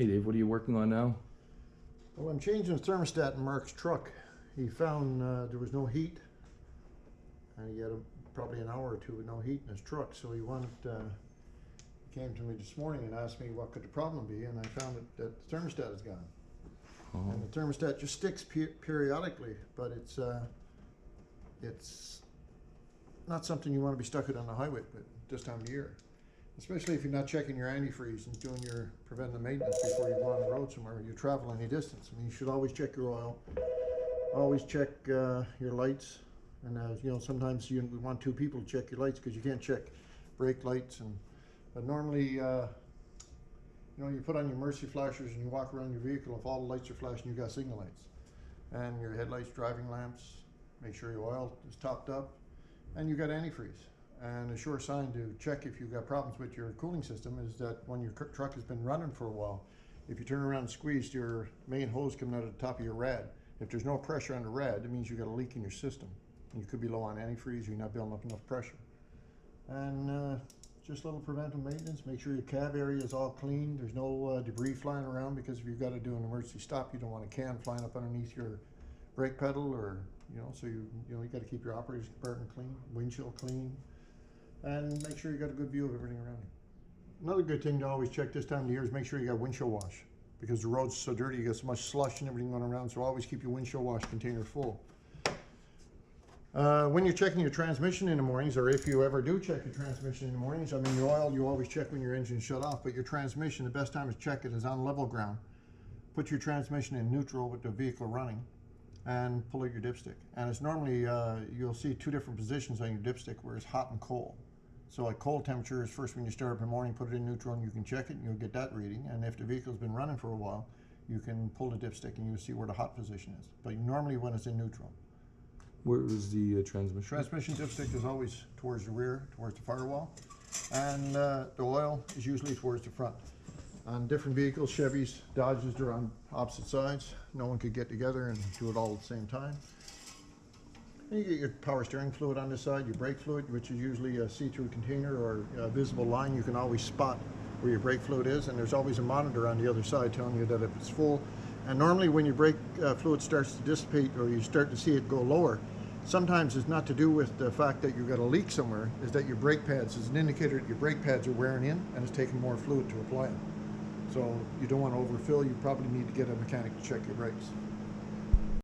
Hey Dave, what are you working on now? Well, I'm changing the thermostat in Mark's truck. He found there was no heat, and he had probably an hour or two with no heat in his truck. So he came to me this morning and asked me what could the problem be, and I found that the thermostat is gone. Oh. And the thermostat just sticks periodically, but it's not something you want to be stuck it on the highway with this time of year. Especially if you're not checking your antifreeze and doing your preventative maintenance before you go on the road somewhere or you travel any distance. I mean, you should always check your oil, always check your lights, and you know, sometimes we want two people to check your lights because you can't check brake lights. But normally, you know, you put on your emergency flashers and you walk around your vehicle. If all the lights are flashing, you got signal lights, and your headlights, driving lamps. Make sure your oil is topped up, and you got antifreeze. And a sure sign to check if you've got problems with your cooling system is that when your truck has been running for a while, if you turn around and squeeze your main hose coming out of the top of your rad, if there's no pressure on the rad, it means you've got a leak in your system. You could be low on antifreeze, you're not building up enough pressure. And just a little preventive maintenance, make sure your cab area is all clean, there's no debris flying around, because if you've got to do an emergency stop, you don't want a can flying up underneath your brake pedal, or, you know, so you got to keep your operator's compartment clean, windshield clean, and make sure you got a good view of everything around you. Another good thing to always check this time of the year is make sure you got windshield wash, because the road's so dirty, you got so much slush and everything going around, so always keep your windshield wash container full. When you're checking your transmission in the mornings, or if you ever do check your transmission in the mornings, I mean, your oil you always check when your engine's shut off, but your transmission, the best time to check it is on level ground. Put your transmission in neutral with the vehicle running, and pull out your dipstick. And it's normally, you'll see two different positions on your dipstick, where it's hot and cold. So at cold temperature is first when you start up in the morning, put it in neutral and you can check it and you'll get that reading. And if the vehicle's been running for a while, you can pull the dipstick and you'll see where the hot position is. But normally when it's in neutral. Where is the transmission? Transmission dipstick is always towards the rear, towards the firewall. And the oil is usually towards the front. On different vehicles, Chevys, Dodges, they're on opposite sides. No one could get together and do it all at the same time. And you get your power steering fluid on this side, your brake fluid, which is usually a see-through container or a visible line. You can always spot where your brake fluid is, and there's always a monitor on the other side telling you that if it's full. And normally when your brake fluid starts to dissipate, or you start to see it go lower, sometimes it's not to do with the fact that you've got a leak somewhere, is that your brake pads is an indicator that your brake pads are wearing in and it's taking more fluid to apply it. So you don't want to overfill. You probably need to get a mechanic to check your brakes.